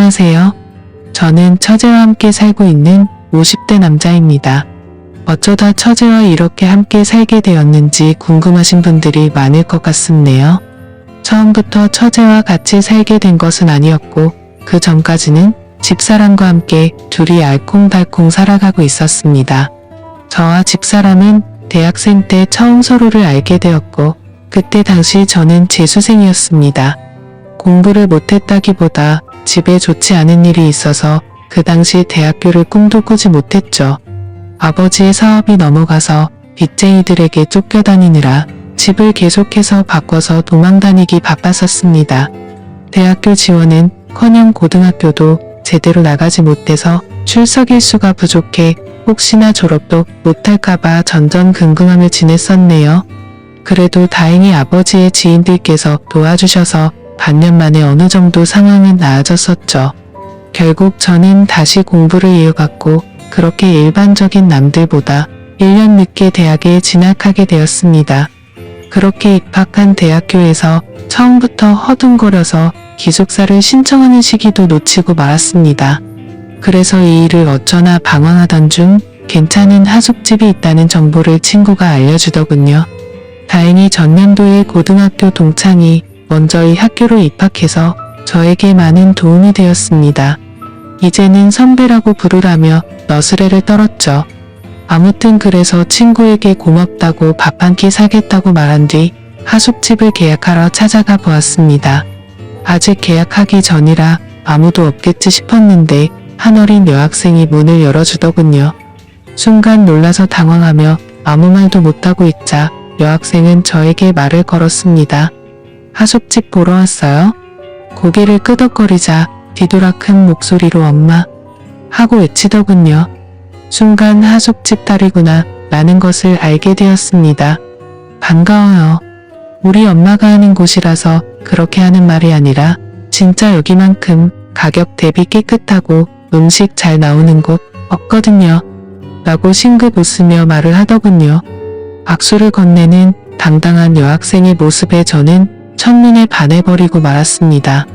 안녕하세요. 저는 처제와 함께 살고 있는 50대 남자입니다. 어쩌다 처제와 이렇게 함께 살게 되었는지 궁금하신 분들이 많을 것 같습네요. 처음부터 처제와 같이 살게 된 것은 아니었고 그 전까지는 집사람과 함께 둘이 알콩달콩 살아가고 있었습니다. 저와 집사람은 대학생 때 처음 서로를 알게 되었고 그때 당시 저는 재수생이었습니다. 공부를 못했다기보다 집에 좋지 않은 일이 있어서 그 당시 대학교를 꿈도 꾸지 못했죠. 아버지의 사업이 넘어가서 빚쟁이들에게 쫓겨다니느라 집을 계속해서 바꿔서 도망다니기 바빴었습니다. 대학교 지원은 커녕 고등학교도 제대로 나가지 못해서 출석 일수가 부족해 혹시나 졸업도 못할까봐 전전긍긍하며 지냈었네요. 그래도 다행히 아버지의 지인들께서 도와주셔서 반년 만에 어느 정도 상황은 나아졌었죠. 결국 저는 다시 공부를 이어갔고 그렇게 일반적인 남들보다 1년 늦게 대학에 진학하게 되었습니다. 그렇게 입학한 대학교에서 처음부터 허둥거려서 기숙사를 신청하는 시기도 놓치고 말았습니다. 그래서 이 일을 어쩌나 방황하던 중 괜찮은 하숙집이 있다는 정보를 친구가 알려주더군요. 다행히 전년도에 고등학교 동창이 먼저 이 학교로 입학해서 저에게 많은 도움이 되었습니다. 이제는 선배라고 부르라며 너스레를 떨었죠. 아무튼 그래서 친구에게 고맙다고 밥 한 끼 사겠다고 말한 뒤 하숙집을 계약하러 찾아가 보았습니다. 아직 계약하기 전이라 아무도 없겠지 싶었는데 한 어린 여학생이 문을 열어주더군요. 순간 놀라서 당황하며 아무 말도 못하고 있자 여학생은 저에게 말을 걸었습니다. 하숙집 보러 왔어요? 고개를 끄덕거리자 뒤돌아 큰 목소리로 엄마 하고 외치더군요. 순간 하숙집 딸이구나 라는 것을 알게 되었습니다. 반가워요. 우리 엄마가 하는 곳이라서 그렇게 하는 말이 아니라 진짜 여기만큼 가격 대비 깨끗하고 음식 잘 나오는 곳 없거든요. 라고 싱긋 웃으며 말을 하더군요. 악수를 건네는 당당한 여학생의 모습에 저는 첫눈에 반해버리고 말았습니다.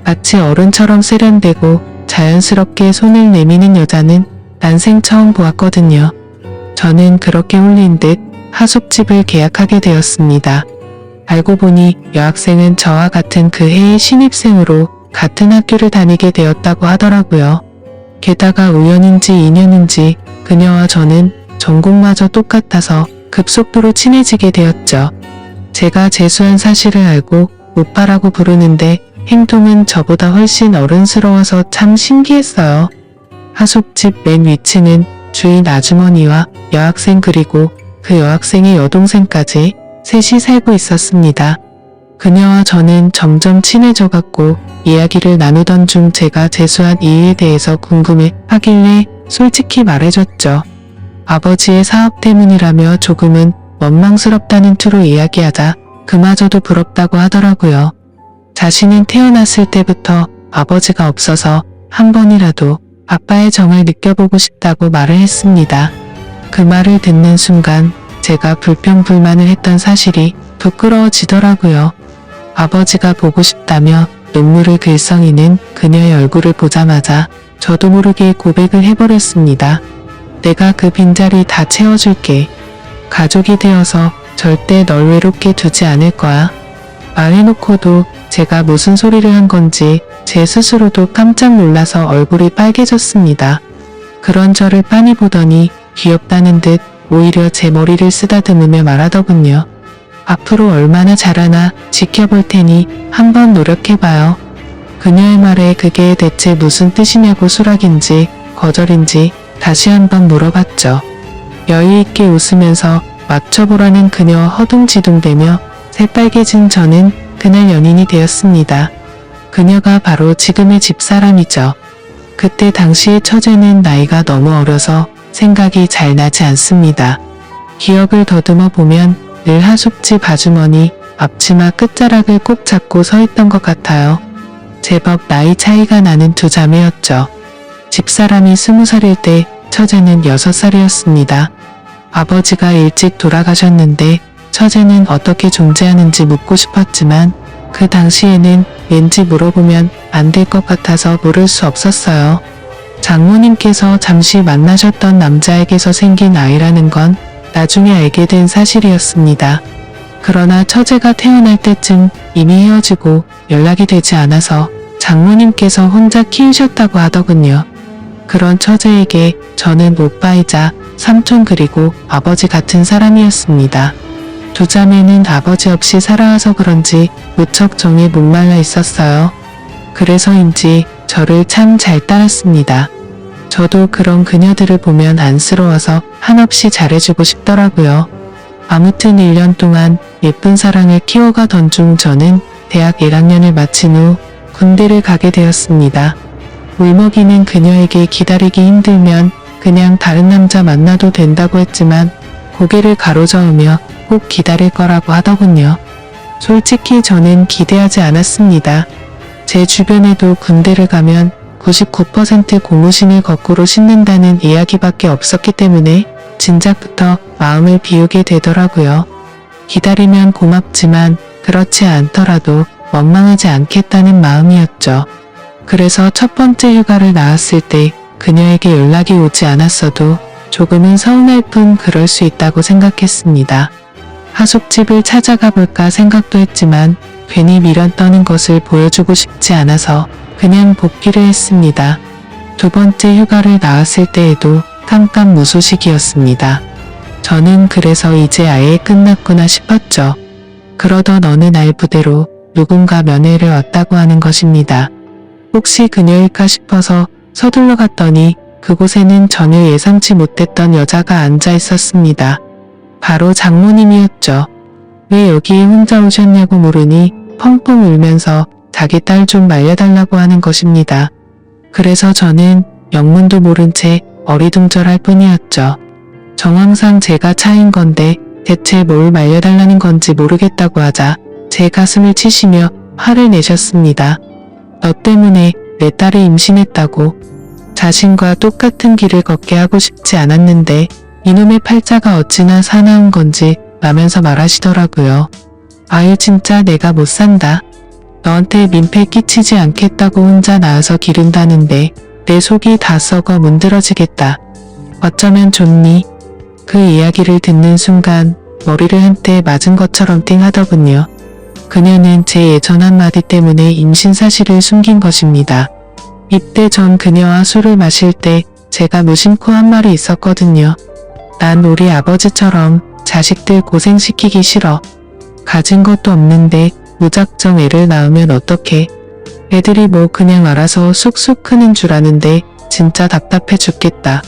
마치 어른처럼 세련되고 자연스럽게 손을 내미는 여자는 난생 처음 보았거든요. 저는 그렇게 홀린 듯 하숙집을 계약하게 되었습니다. 알고 보니 여학생은 저와 같은 그 해의 신입생으로 같은 학교를 다니게 되었다고 하더라고요. 게다가 우연인지 인연인지 그녀와 저는 전공마저 똑같아서 급속도로 친해지게 되었죠. 제가 재수한 사실을 알고 오빠라고 부르는데 행동은 저보다 훨씬 어른스러워서 참 신기했어요. 하숙집 맨 위층은 주인 아주머니와 여학생 그리고 그 여학생의 여동생까지 셋이 살고 있었습니다. 그녀와 저는 점점 친해져갔고 이야기를 나누던 중 제가 재수한 이유에 대해서 궁금해 하길래 솔직히 말해줬죠. 아버지의 사업 때문이라며 조금은 원망스럽다는 투로 이야기하자 그마저도 부럽다고 하더라고요. 자신은 태어났을 때부터 아버지가 없어서 한 번이라도 아빠의 정을 느껴보고 싶다고 말을 했습니다. 그 말을 듣는 순간 제가 불평불만을 했던 사실이 부끄러워지더라고요. 아버지가 보고 싶다며 눈물을 글썽이는 그녀의 얼굴을 보자마자 저도 모르게 고백을 해버렸습니다. 내가 그 빈자리 다 채워줄게. 가족이 되어서 절대 널 외롭게 두지 않을 거야. 말해놓고도 제가 무슨 소리를 한 건지 제 스스로도 깜짝 놀라서 얼굴이 빨개졌습니다. 그런 저를 빤히 보더니 귀엽다는 듯 오히려 제 머리를 쓰다듬으며 말하더군요. 앞으로 얼마나 잘하나 지켜볼 테니 한번 노력해봐요. 그녀의 말에 그게 대체 무슨 뜻이냐고 수락인지 거절인지 다시 한번 물어봤죠. 여유있게 웃으면서 맞춰보라는 그녀와 허둥지둥대며 새빨개진 저는 그날 연인이 되었습니다. 그녀가 바로 지금의 집사람이죠. 그때 당시의 처제는 나이가 너무 어려서 생각이 잘 나지 않습니다. 기억을 더듬어 보면 늘 하숙집 아주머니 앞치마 끝자락을 꼭 잡고 서 있던 것 같아요. 제법 나이 차이가 나는 두 자매였죠. 집사람이 20살일 때 처제는 6살이었습니다. 아버지가 일찍 돌아가셨는데 처제는 어떻게 존재하는지 묻고 싶었지만 그 당시에는 왠지 물어보면 안 될 것 같아서 물을 수 없었어요. 장모님께서 잠시 만나셨던 남자에게서 생긴 아이라는 건 나중에 알게 된 사실이었습니다. 그러나 처제가 태어날 때쯤 이미 헤어지고 연락이 되지 않아서 장모님께서 혼자 키우셨다고 하더군요. 그런 처제에게 저는 오빠이자 삼촌 그리고 아버지 같은 사람이었습니다. 두 자매는 아버지 없이 살아와서 그런지 무척 정이 목말라 있었어요. 그래서인지 저를 참 잘 따랐습니다. 저도 그런 그녀들을 보면 안쓰러워서 한없이 잘해주고 싶더라고요. 아무튼 1년 동안 예쁜 사랑을 키워가던 중 저는 대학 1학년을 마친 후 군대를 가게 되었습니다. 울먹이는 그녀에게 기다리기 힘들면 그냥 다른 남자 만나도 된다고 했지만 고개를 가로저으며 꼭 기다릴 거라고 하더군요. 솔직히 저는 기대하지 않았습니다. 제 주변에도 군대를 가면 99% 고무신을 거꾸로 신는다는 이야기밖에 없었기 때문에 진작부터 마음을 비우게 되더라고요. 기다리면 고맙지만 그렇지 않더라도 원망하지 않겠다는 마음이었죠. 그래서 첫 번째 휴가를 나왔을 때 그녀에게 연락이 오지 않았어도 조금은 서운할 뿐 그럴 수 있다고 생각했습니다. 하숙집을 찾아가 볼까 생각도 했지만 괜히 미련 떠는 것을 보여주고 싶지 않아서 그냥 복귀를 했습니다. 두 번째 휴가를 나왔을 때에도 깜깜무소식이었습니다. 저는 그래서 이제 아예 끝났구나 싶었죠. 그러던 어느 날 부대로 누군가 면회를 왔다고 하는 것입니다. 혹시 그녀일까 싶어서 서둘러 갔더니 그곳에는 전혀 예상치 못했던 여자가 앉아 있었습니다. 바로 장모님이었죠. 왜 여기에 혼자 오셨냐고 물으니 펑펑 울면서 자기 딸 좀 말려달라고 하는 것입니다. 그래서 저는 영문도 모른 채 어리둥절할 뿐이었죠. 정황상 제가 차인 건데 대체 뭘 말려달라는 건지 모르겠다고 하자 제 가슴을 치시며 화를 내셨습니다. 너 때문에 내 딸이 임신했다고. 자신과 똑같은 길을 걷게 하고 싶지 않았는데 이놈의 팔자가 어찌나 사나운 건지 라면서 말하시더라고요. 아유 진짜 내가 못 산다. 너한테 민폐 끼치지 않겠다고 혼자 나와서 기른다는데 내 속이 다 썩어 문드러지겠다. 어쩌면 좋니? 그 이야기를 듣는 순간 머리를 한때 맞은 것처럼 띵하더군요. 그녀는 제 예전 한마디 때문에 임신 사실을 숨긴 것입니다. 입대 전 그녀와 술을 마실 때 제가 무심코 한 말이 있었거든요. 난 우리 아버지처럼 자식들 고생시키기 싫어. 가진 것도 없는데 무작정 애를 낳으면 어떡해. 애들이 뭐 그냥 알아서 쑥쑥 크는 줄 아는데 진짜 답답해 죽겠다.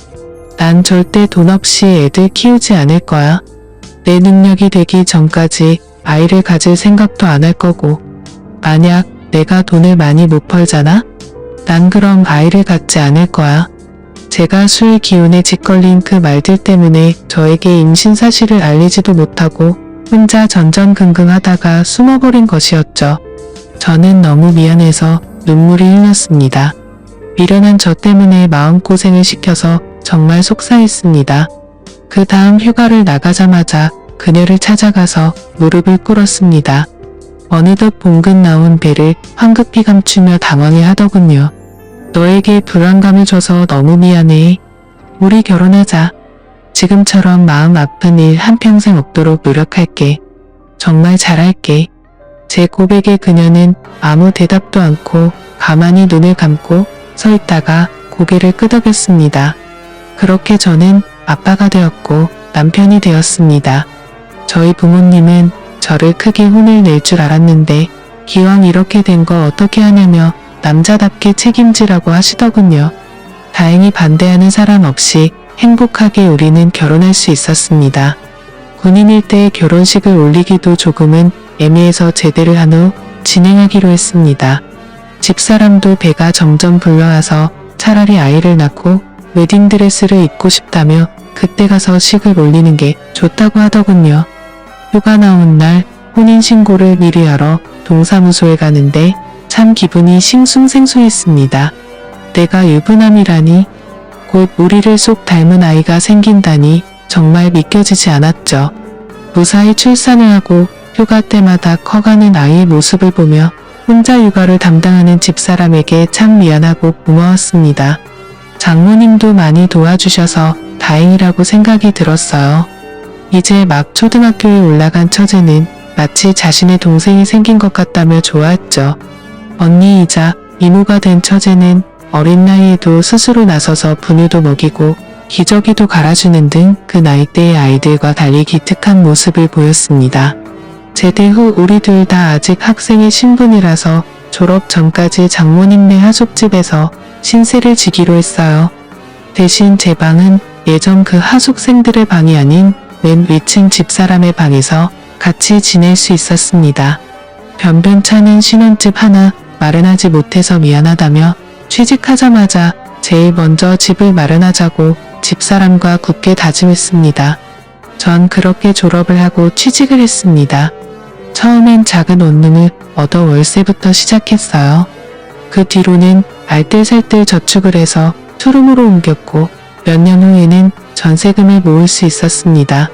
난 절대 돈 없이 애들 키우지 않을 거야. 내 능력이 되기 전까지 아이를 가질 생각도 안 할 거고. 만약 내가 돈을 많이 못 벌잖아? 난 그럼 아이를 갖지 않을 거야. 제가 술 기운에 짓걸린 그 말들 때문에 저에게 임신 사실을 알리지도 못하고 혼자 전전긍긍하다가 숨어버린 것이었죠. 저는 너무 미안해서 눈물이 흘렀습니다. 미련한 저 때문에 마음고생을 시켜서 정말 속상했습니다. 그 다음 휴가를 나가자마자 그녀를 찾아가서 무릎을 꿇었습니다. 어느덧 봉긋 나온 배를 황급히 감추며 당황해 하더군요. 너에게 불안감을 줘서 너무 미안해. 우리 결혼하자. 지금처럼 마음 아픈 일 한평생 없도록 노력할게. 정말 잘할게. 제 고백에 그녀는 아무 대답도 않고 가만히 눈을 감고 서 있다가 고개를 끄덕였습니다. 그렇게 저는 아빠가 되었고 남편이 되었습니다. 저희 부모님은 저를 크게 혼을 낼 줄 알았는데 기왕 이렇게 된 거 어떻게 하냐며 남자답게 책임지라고 하시더군요. 다행히 반대하는 사람 없이 행복하게 우리는 결혼할 수 있었습니다. 군인일 때 결혼식을 올리기도 조금은 애매해서 제대를 한 후 진행하기로 했습니다. 집사람도 배가 점점 불러와서 차라리 아이를 낳고 웨딩드레스를 입고 싶다며 그때 가서 식을 올리는 게 좋다고 하더군요. 휴가 나온 날 혼인신고를 미리 하러 동사무소에 가는데 참 기분이 싱숭생숭했습니다. 내가 유부남이라니, 곧 우리를 쏙 닮은 아이가 생긴다니 정말 믿겨지지 않았죠. 무사히 출산을 하고 휴가 때마다 커가는 아이의 모습을 보며 혼자 육아를 담당하는 집사람에게 참 미안하고 고마웠습니다. 장모님도 많이 도와주셔서 다행이라고 생각이 들었어요. 이제 막 초등학교에 올라간 처제는 마치 자신의 동생이 생긴 것 같다며 좋아했죠. 언니이자 이모가 된 처제는 어린 나이에도 스스로 나서서 분유도 먹이고 기저귀도 갈아주는 등 그 나이대의 아이들과 달리 기특한 모습을 보였습니다. 제대 후 우리 둘 다 아직 학생의 신분이라서 졸업 전까지 장모님네 하숙집에서 신세를 지기로 했어요. 대신 제 방은 예전 그 하숙생들의 방이 아닌 맨 위층 집사람의 방에서 같이 지낼 수 있었습니다. 변변찮은 신혼집 하나 마련하지 못해서 미안하다며 취직하자마자 제일 먼저 집을 마련하자고 집사람과 굳게 다짐했습니다. 전 그렇게 졸업을 하고 취직을 했습니다. 처음엔 작은 원룸을 얻어 월세부터 시작했어요. 그 뒤로는 알뜰살뜰 저축을 해서 투룸으로 옮겼고 몇 년 후에는 전세금을 모을 수 있었습니다.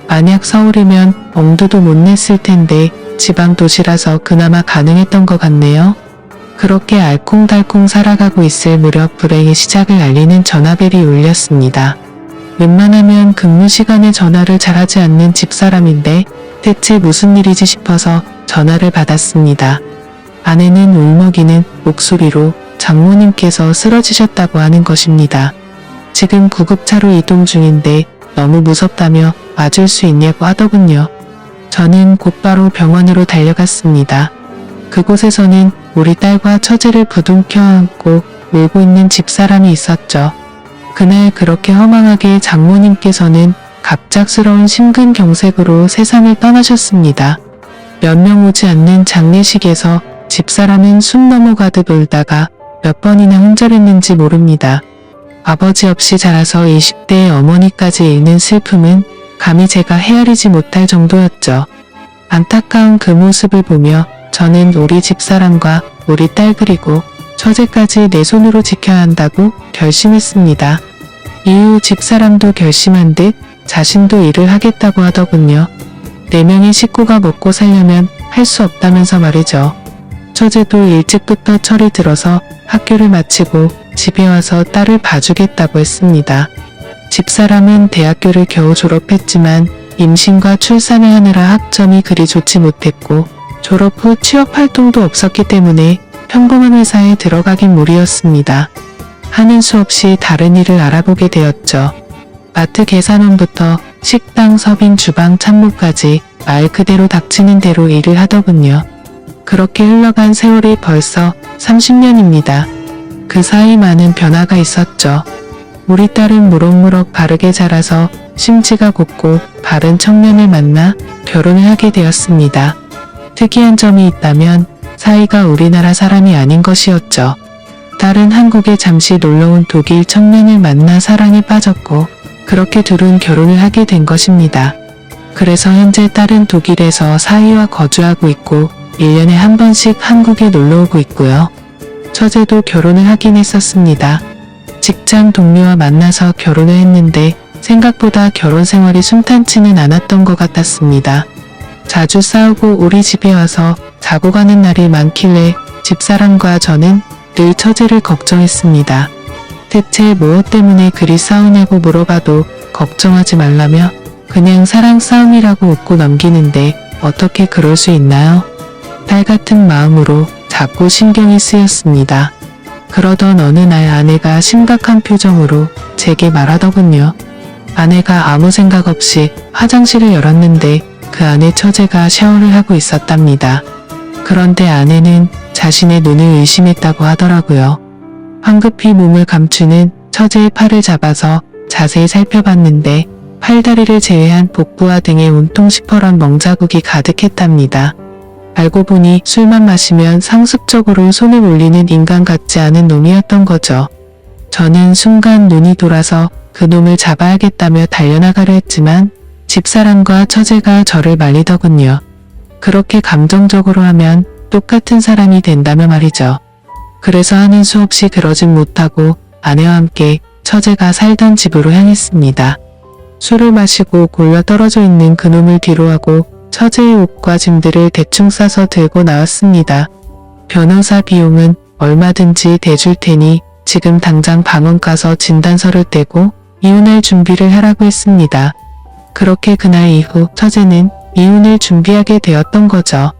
만약 서울이면 엄두도 못 냈을 텐데 지방 도시라서 그나마 가능했던 것 같네요. 그렇게 알콩달콩 살아가고 있을 무렵 불행의 시작을 알리는 전화벨이 울렸습니다. 웬만하면 근무 시간에 전화를 잘하지 않는 집사람인데 대체 무슨 일이지 싶어서 전화를 받았습니다. 아내는 울먹이는 목소리로 장모님께서 쓰러지셨다고 하는 것입니다. 지금 구급차로 이동 중인데 너무 무섭다며 와줄 수 있냐고 하더군요. 저는 곧바로 병원으로 달려갔습니다. 그곳에서는 우리 딸과 처제를 부둥켜 안고 울고 있는 집사람이 있었죠. 그날 그렇게 허망하게 장모님께서는 갑작스러운 심근경색으로 세상을 떠나셨습니다. 몇 명 오지 않는 장례식에서 집사람은 숨 넘어가듯 울다가 몇 번이나 혼절했는지 모릅니다. 아버지 없이 자라서 20대의 어머니까지 잃는 슬픔은 감히 제가 헤아리지 못할 정도였죠. 안타까운 그 모습을 보며 저는 우리 집사람과 우리 딸 그리고 처제까지 내 손으로 지켜야 한다고 결심했습니다. 이후 집사람도 결심한 듯 자신도 일을 하겠다고 하더군요. 4명의 식구가 먹고 살려면 할 수 없다면서 말이죠. 처제도 일찍부터 철이 들어서 학교를 마치고 집에 와서 딸을 봐주겠다고 했습니다. 집사람은 대학교를 겨우 졸업했지만 임신과 출산을 하느라 학점이 그리 좋지 못했고 졸업 후 취업 활동도 없었기 때문에 평범한 회사에 들어가긴 무리였습니다. 하는 수 없이 다른 일을 알아보게 되었죠. 마트 계산원부터 식당, 서빙, 주방, 참모까지 말 그대로 닥치는 대로 일을 하더군요. 그렇게 흘러간 세월이 벌써 30년입니다. 그 사이 많은 변화가 있었죠. 우리 딸은 무럭무럭 바르게 자라서 심지가 곱고 바른 청년을 만나 결혼을 하게 되었습니다. 특이한 점이 있다면 사이가 우리나라 사람이 아닌 것이었죠. 딸은 한국에 잠시 놀러온 독일 청년을 만나 사랑에 빠졌고 그렇게 둘은 결혼을 하게 된 것입니다. 그래서 현재 딸은 독일에서 사위와 거주하고 있고 1년에 한 번씩 한국에 놀러오고 있고요. 처제도 결혼을 하긴 했었습니다. 직장 동료와 만나서 결혼을 했는데 생각보다 결혼 생활이 순탄치는 않았던 것 같았습니다. 자주 싸우고 우리 집에 와서 자고 가는 날이 많길래 집사람과 저는 늘 처제를 걱정했습니다. 대체 무엇 때문에 그리 싸우냐고 물어봐도 걱정하지 말라며 그냥 사랑 싸움이라고 웃고 넘기는데 어떻게 그럴 수 있나요? 딸 같은 마음으로 자꾸 신경이 쓰였습니다. 그러던 어느 날 아내가 심각한 표정으로 제게 말하더군요. 아내가 아무 생각 없이 화장실을 열었는데 그 안에 처제가 샤워를 하고 있었답니다. 그런데 아내는 자신의 눈을 의심했다고 하더라고요. 황급히 몸을 감추는 처제의 팔을 잡아서 자세히 살펴봤는데 팔다리를 제외한 복부와 등에 온통 시퍼런 멍자국이 가득했답니다. 알고 보니 술만 마시면 상습적으로 손을 올리는 인간 같지 않은 놈이었던 거죠. 저는 순간 눈이 돌아서 그 놈을 잡아야겠다며 달려나가려 했지만 집사람과 처제가 저를 말리더군요. 그렇게 감정적으로 하면 똑같은 사람이 된다며 말이죠. 그래서 하는 수 없이 그러진 못하고 아내와 함께 처제가 살던 집으로 향했습니다. 술을 마시고 골려 떨어져 있는 그놈을 뒤로하고 처제의 옷과 짐들을 대충 싸서 들고 나왔습니다. 변호사 비용은 얼마든지 대줄 테니 지금 당장 병원 가서 진단서를 떼고 이혼할 준비를 하라고 했습니다. 그렇게 그날 이후 처제는 이혼을 준비하게 되었던 거죠.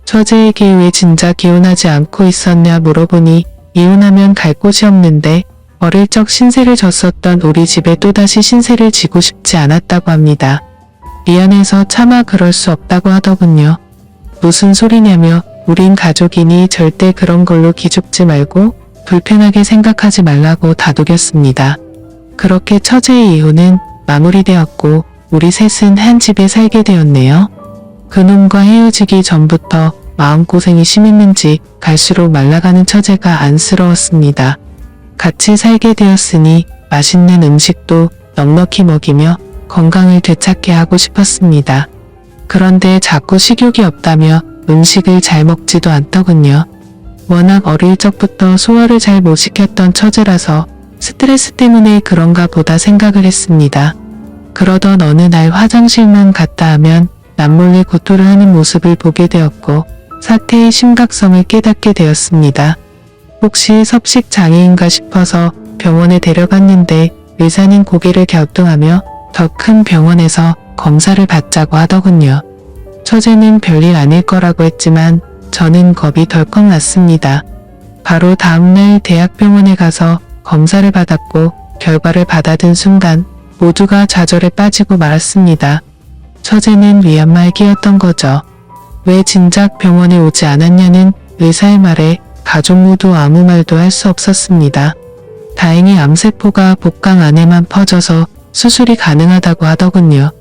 처제에게 왜 진작 이혼하지 않고 있었냐 물어보니 이혼하면 갈 곳이 없는데 어릴 적 신세를 졌었던 우리 집에 또다시 신세를 지고 싶지 않았다고 합니다. 미안해서 차마 그럴 수 없다고 하더군요. 무슨 소리냐며 우린 가족이니 절대 그런 걸로 기죽지 말고 불편하게 생각하지 말라고 다독였습니다. 그렇게 처제의 이혼은 마무리되었고 우리 셋은 한 집에 살게 되었네요. 그놈과 헤어지기 전부터 마음고생이 심했는지 갈수록 말라가는 처제가 안쓰러웠습니다. 같이 살게 되었으니 맛있는 음식도 넉넉히 먹이며 건강을 되찾게 하고 싶었습니다. 그런데 자꾸 식욕이 없다며 음식을 잘 먹지도 않더군요. 워낙 어릴 적부터 소화를 잘 못 시켰던 처제라서 스트레스 때문에 그런가 보다 생각을 했습니다. 그러던 어느 날 화장실만 갔다 하면 남몰래 구토를 하는 모습을 보게 되었고 사태의 심각성을 깨닫게 되었습니다. 혹시 섭식 장애인가 싶어서 병원에 데려갔는데 의사는 고개를 갸우뚱하며 더 큰 병원에서 검사를 받자고 하더군요. 처제는 별일 아닐 거라고 했지만 저는 겁이 덜컥 났습니다. 바로 다음날 대학병원에 가서 검사를 받았고 결과를 받아든 순간 모두가 좌절에 빠지고 말았습니다. 처제는 위안말기였던 거죠. 왜 진작 병원에 오지 않았냐는 의사의 말에 가족 모두 아무 말도 할 수 없었습니다. 다행히 암세포가 복강 안에만 퍼져서 수술이 가능하다고 하더군요.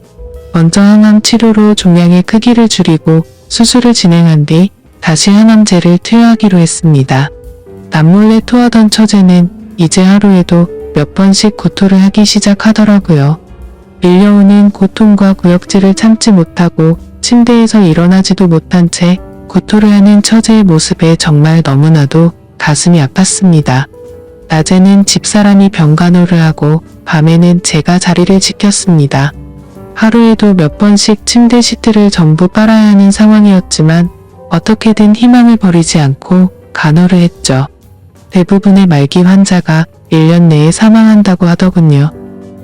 먼저 항암 치료로 종양의 크기를 줄이고 수술을 진행한 뒤 다시 항암제를 투여하기로 했습니다. 남몰래 토하던 처제는 이제 하루에도 몇 번씩 구토를 하기 시작하더라고요. 밀려오는 고통과 구역질을 참지 못하고 침대에서 일어나지도 못한 채 구토를 하는 처제의 모습에 정말 너무나도 가슴이 아팠습니다. 낮에는 집사람이 병간호를 하고 밤에는 제가 자리를 지켰습니다. 하루에도 몇 번씩 침대 시트를 전부 빨아야 하는 상황이었지만 어떻게든 희망을 버리지 않고 간호를 했죠. 대부분의 말기 환자가 1년 내에 사망한다고 하더군요.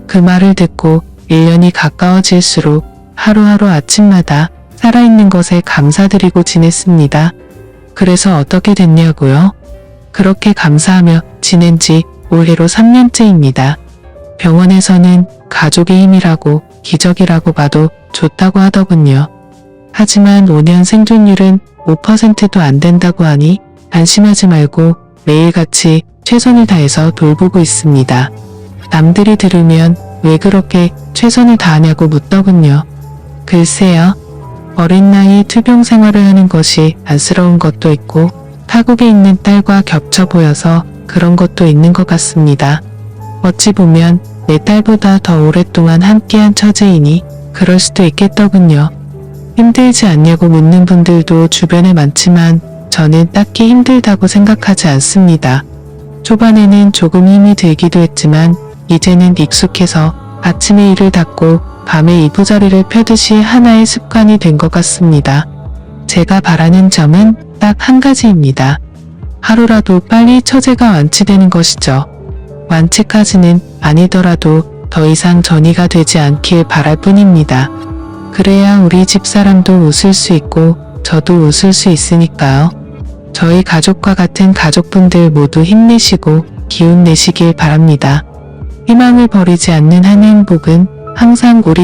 그 말을 듣고 1년이 가까워질수록 하루하루 아침마다 살아있는 것에 감사드리고 지냈습니다. 그래서 어떻게 됐냐고요? 그렇게 감사하며 지낸 지 올해로 3년째입니다. 병원에서는 가족의 힘이라고 기적이라고 봐도 좋다고 하더군요. 하지만 5년 생존율은 5%도 안 된다고 하니 안심하지 말고 매일같이 최선을 다해서 돌보고 있습니다. 남들이 들으면 왜 그렇게 최선을 다하냐고 묻더군요. 글쎄요. 어린 나이 투병 생활을 하는 것이 안쓰러운 것도 있고 타국에 있는 딸과 겹쳐 보여서 그런 것도 있는 것 같습니다. 어찌 보면 내 딸보다 더 오랫동안 함께한 처제이니 그럴 수도 있겠더군요. 힘들지 않냐고 묻는 분들도 주변에 많지만 저는 딱히 힘들다고 생각하지 않습니다. 초반에는 조금 힘이 들기도 했지만 이제는 익숙해서 아침에 이를 닫고 밤에 이부자리를 펴듯이 하나의 습관이 된 것 같습니다. 제가 바라는 점은 딱 한 가지입니다. 하루라도 빨리 처제가 완치되는 것이죠. 완치까지는 아니더라도 더 이상 전이가 되지 않길 바랄 뿐입니다. 그래야 우리 집사람도 웃을 수 있고 저도 웃을 수 있으니까요. 저희 가족과 같은 가족분들 모두 힘내시고 기운 내시길 바랍니다. 희망을 버리지 않는 한 행복은 항상 우리